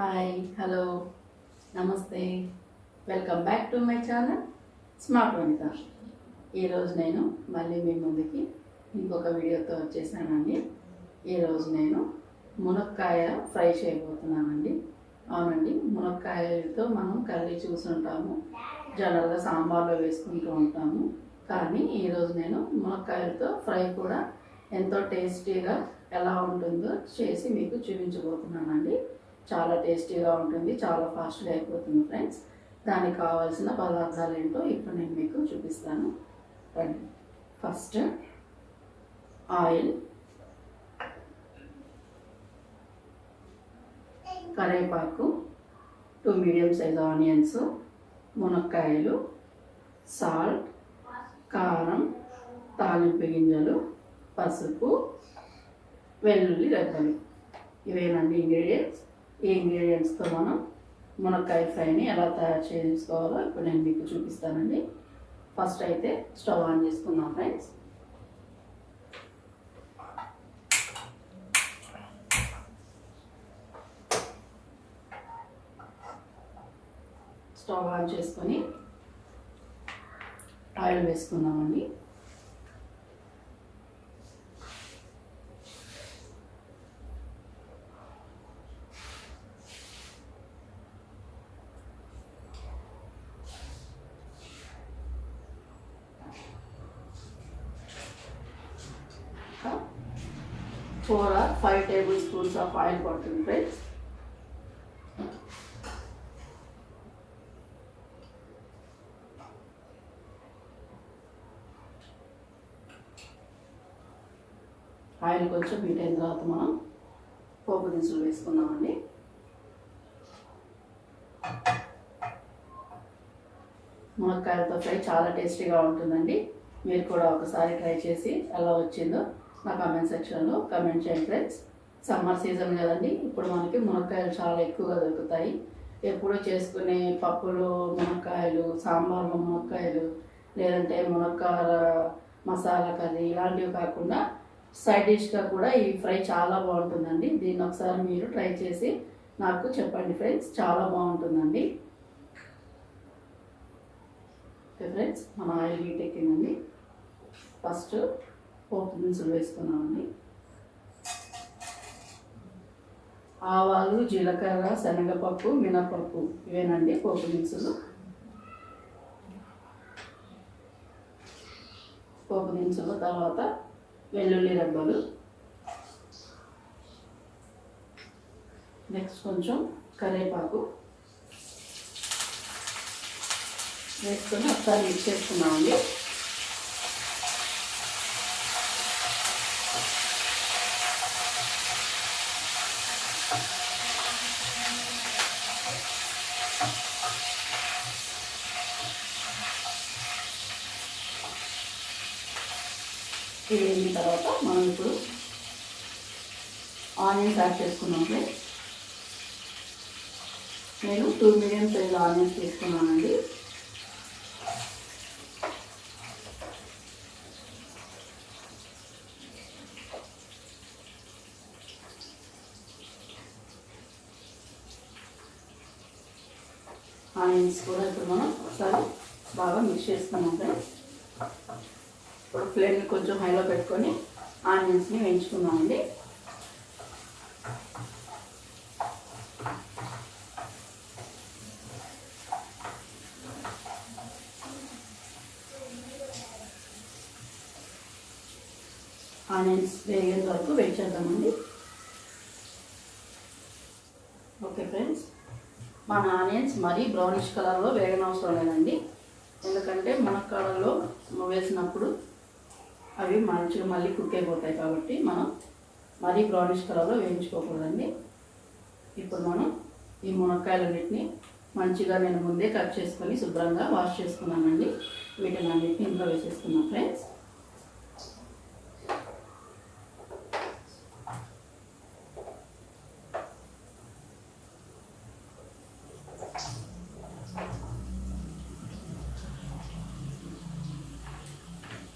Hi hello నమస్తే welcome back to my channel smart Vanitha. ఈరోజు నేను మళ్ళీ మీ ముందుకి ఇంకొక వీడియోతో వచ్చేసానండి. ఈరోజు నేను మునక్కాయ ఫ్రై చేయబోతున్నానండి. అవునండి, మునక్కాయలతో మనం కర్రీ చూసుంటాము, జనరల్గా సాంబార్లో వేసుకుంటూ ఉంటాము. కానీ ఈరోజు నేను మునక్కాయలతో ఫ్రై కూడా ఎంతో టేస్టీగా ఎలా ఉంటుందో చేసి మీకు చూపించబోతున్నానండి. చాలా టేస్టీగా ఉంటుంది, చాలా ఫాస్ట్గా అయిపోతుంది ఫ్రెండ్స్. దానికి కావాల్సిన పదార్థాలు ఏంటో ఇప్పుడు నేను మీకు చూపిస్తాను. రండి. ఫస్ట్ ఆయిల్, కరివేపాకు, 2 మీడియం సైజ్ ఆనియన్స్, మునక్కాయలు, సాల్ట్, కారం, తాలింపు గింజలు, పసుపు, వెల్లుల్లి రెబ్బలు. ఇవేనండి ఇంగ్రీడియంట్స్. ఈ ఇంగ్రీడియంట్స్తో మనం మునక్కాయ ఫ్రైని ఎలా తయారు చేసుకోవాలో ఇప్పుడు నేను మీకు చూపిస్తానండి. ఫస్ట్ అయితే స్టవ్ ఆన్ చేసుకుందాం ఫ్రెండ్స్. స్టవ్ ఆన్ చేసుకొని ఆయిల్ వేసుకుందామండి. Four or 5 tablespoons of oil పడుతుంది ఫ్రెండ్స్. ఆయిల్ కొంచెం హీట్ అయిన తర్వాత మనం పోపు దినుసులు వేసుకుందామండి. మునక్కాయలతో ఫ్రై చాలా టేస్టీగా ఉంటుందండి. మీరు కూడా ఒకసారి ట్రై చేసి ఎలా వచ్చిందో నా కామెంట్ సెక్షన్లో కామెంట్ చేయండి ఫ్రెండ్స్. సమ్మర్ సీజన్ కదండి, ఇప్పుడు మనకి మునక్కాయలు చాలా ఎక్కువగా దొరుకుతాయి. ఎప్పుడూ చేసుకునే పప్పులు మునక్కాయలు, సాంబార్లో మునక్కాయలు, లేదంటే మునక్కాయ మసాలా కర్రీ ఇలాంటివి కాకుండా సైడ్ డిష్గా కూడా ఈ ఫ్రై చాలా బాగుంటుందండి. దీన్ని ఒకసారి మీరు ట్రై చేసి నాకు చెప్పండి ఫ్రెండ్స్, చాలా బాగుంటుందండి. ఓకే ఫ్రెండ్స్, మన ఆయిల్ హీట్ ఎక్కిందండి. ఫస్ట్ పోపు దినుసులు వేసుకున్నామండి. ఆవాలు, జీలకర్ర, శనగపప్పు, మినపప్పు ఇవేనండి పోపు దినుసులు. పోపు దినుసులు తర్వాత వెల్లుల్లి రెబ్బలు, నెక్స్ట్ కొంచెం కరివేపాకు వేసుకొని ఒకసారి మిక్స్ చేసుకున్నామండి. ఇది వేగిన తర్వాత మనం ఇప్పుడు ఆనియన్స్ యాడ్ చేసుకున్నాం ఫ్రెండ్స్. నేను 2 మీడియం సైజ్ ఆనియన్స్ తీసుకున్నానండి. ఆనియన్స్ కూడా ఇప్పుడు మనం ఒకసారి బాగా మిక్స్ చేసుకున్నాం ఫ్రెండ్స్. ఇప్పుడు ఫ్లేమ్ని కొంచెం హైలో పెట్టుకొని ఆనియన్స్ని వేయించుకుందామండి. ఆనియన్స్ వేగేంత వరకు వెయిట్ చేద్దామండి. ఓకే ఫ్రెండ్స్, మన ఆనియన్స్ మరీ బ్రౌనిష్ కలర్లో వేగనవసరం లేదండి. ఎందుకంటే మునక్కాడల్లో వేసినప్పుడు అవి మంచిగా మళ్ళీ కుక్ అయిపోతాయి కాబట్టి మనం మరీ బ్రౌనిష్ కలర్లో వేయించుకోకూడదండి. ఇప్పుడు మనం ఈ మునక్కాయలన్నింటినీ మంచిగా నేను ముందే కట్ చేసుకొని శుభ్రంగా వాష్ చేసుకున్నానండి. వీటిని అన్నింటినీ ఇంట్లో వేసేసుకున్నాం ఫ్రెండ్స్.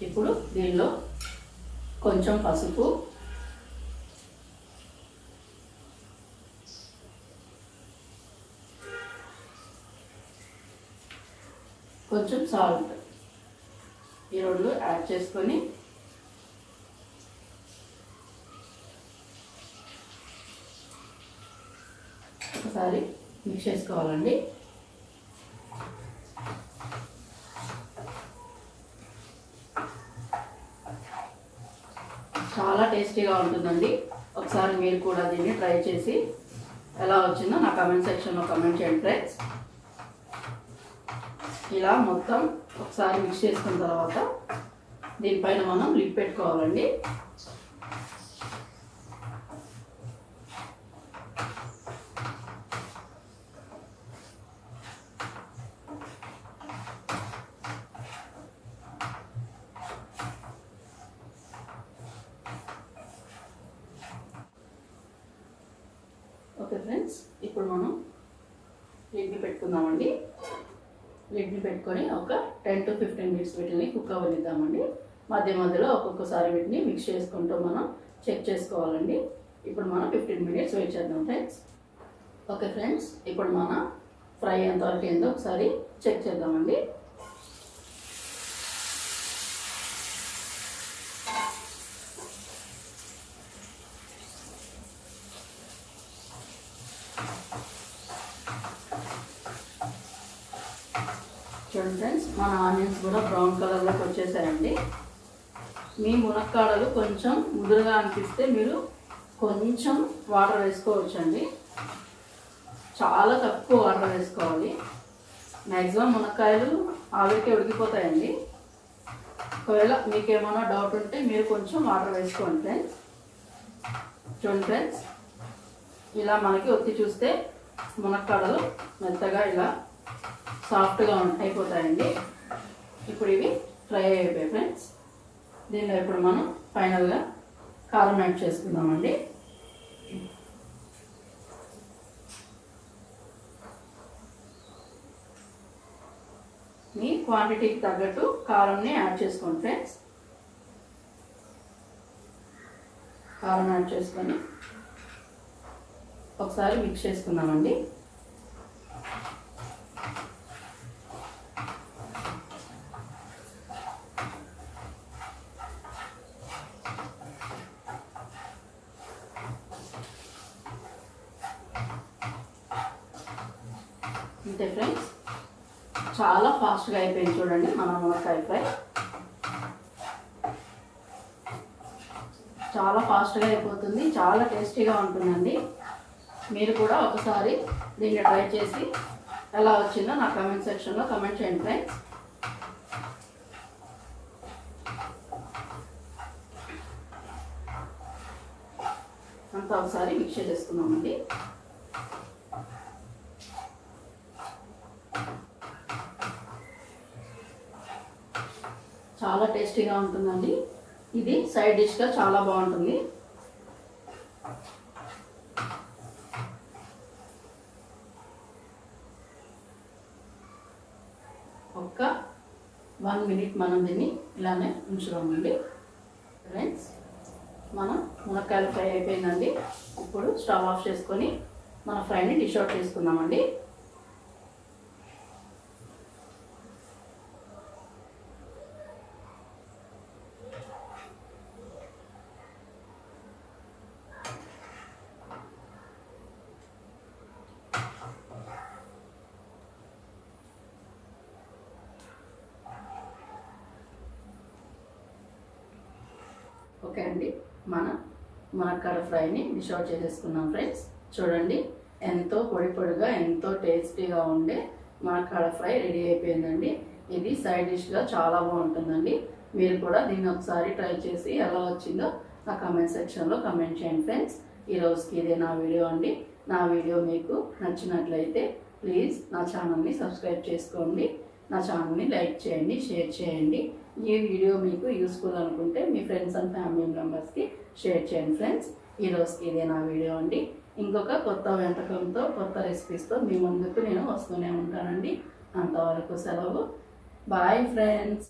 ఇప్పుడు దీనిలో కొంచెం పసుపు, కొంచెం సాల్ట్ ఈ రెండు యాడ్ చేసుకొని ఒకసారి మిక్స్ చేసుకోవాలండి. చాలా టేస్టీగా ఉంటుందండి. ఒకసారి మీరు కూడా దీన్ని ట్రై చేసి ఎలా వచ్చిందో నా కామెంట్ సెక్షన్లో కామెంట్ చేయండి ఫ్రెండ్స్. ఇలా మొత్తం ఒకసారి మిక్స్ చేసుకున్న తర్వాత దీనిపైన మనం లిడ్ పెట్టుకోవాలండి. ఓకే ఫ్రెండ్స్, ఇప్పుడు మనం లిడ్ని పెట్టుకుందామండి. లిడ్ని పెట్టుకొని ఒక 10 to 15 minutes వీటిని కుక్ అవ్వనిద్దామండి. మధ్య మధ్యలో ఒక్కొక్కసారి వీటిని మిక్స్ చేసుకుంటూ మనం చెక్ చేసుకోవాలండి. ఇప్పుడు మనం 15 minutes వెయిట్ చేద్దాం ఫ్రెండ్స్. ఓకే ఫ్రెండ్స్, ఇప్పుడు మన ఫ్రై ఎంతవరకు అయిందో ఒకసారి చెక్ చేద్దామండి. చూడండి ఫ్రెండ్స్, మన ఆనియన్స్ కూడా బ్రౌన్ కలర్లోకి వచ్చేసాయండి. మీ మునక్కాడలు కొంచెం ముదురుగా అనిపిస్తే మీరు కొంచెం వాటర్ వేసుకోవచ్చండి. చాలా తక్కువ వాటర్ వేసుకోవాలి. మ్యాక్సిమం మునక్కాయలు ఆవిరికి ఉడికిపోతాయండి. ఒకవేళ మీకు ఏమైనా డౌట్ ఉంటే మీరు కొంచెం వాటర్ వేసుకోండి ఫ్రెండ్స్. చూడండి ఫ్రెండ్స్, ఇలా మనకి ఒత్తి చూస్తే మునక్కాడలు మెత్తగా ఇలా సాఫ్ట్గా అయిపోతాయండి. ఇప్పుడు ఇవి ఫ్రై అయిపోయాయి ఫ్రెండ్స్. దీనిలో ఇప్పుడు మనం ఫైనల్గా కారం యాడ్ చేసుకుందామండి. మీ క్వాంటిటీకి తగ్గట్టు కారంని యాడ్ చేసుకోండి ఫ్రెండ్స్. కారం యాడ్ చేసుకొని ఒకసారి మిక్స్ చేసుకుందామండి. అంతే ఫ్రెండ్స్, చాలా ఫాస్ట్గా అయిపోయింది చూడండి మన మునక్కాయ ఫ్రై. చాలా ఫాస్ట్గా అయిపోతుంది, చాలా టేస్టీగా ఉంటుందండి. మీరు కూడా ఒకసారి దీన్ని ట్రై చేసి ఎలా వచ్చిందో నా కామెంట్ సెక్షన్లో కామెంట్ చేయండి ఫ్రెండ్స్. అంతా ఒకసారి మిక్స్ చేసుకుందామండి. చాలా టేస్టీగా ఉంటుందండి. ఇది సైడ్ డిష్గా చాలా బాగుంటుంది. ఒక్క 1 minute మనం దీన్ని ఇలానే ఉంచుదామండి. ఫ్రెండ్స్, మనం మునక్కాయలు ఫ్రై అయిపోయిందండి. ఇప్పుడు స్టవ్ ఆఫ్ చేసుకొని మన ఫ్రైని డిష్ అవుట్ చేసుకుందామండి. ఓకే అండి, మన మునక్కాడ ఫ్రైని డిష్ అవుట్ చేసేసుకున్నాం ఫ్రెండ్స్. చూడండి, ఎంతో పొడి పొడిగా ఎంతో టేస్టీగా ఉండే మునక్కాడ ఫ్రై రెడీ అయిపోయిందండి. ఇది సైడ్ డిష్గా చాలా బాగుంటుందండి. మీరు కూడా దీన్ని ఒకసారి ట్రై చేసి ఎలా వచ్చిందో నా కామెంట్ సెక్షన్లో కామెంట్ చేయండి ఫ్రెండ్స్. ఈ రోజుకి ఇదే నా వీడియో అండి. నా వీడియో మీకు నచ్చినట్లయితే ప్లీజ్ నా ఛానల్ని సబ్స్క్రైబ్ చేసుకోండి. నా ఛానల్ని లైక్ చేయండి, షేర్ చేయండి. ఈ వీడియో మీకు యూస్ఫుల్ అనుకుంటే మీ ఫ్రెండ్స్ అండ్ ఫ్యామిలీ మెంబర్స్కి షేర్ చేయండి ఫ్రెండ్స్. ఈ రోజుకి ఇదే నా వీడియో అండి. ఇంకొక కొత్త వంటకంతో కొత్త రెసిపీస్తో మీ ముందుకు నేను వస్తూనే ఉంటానండి. అంతవరకు సెలవు. Bye friends.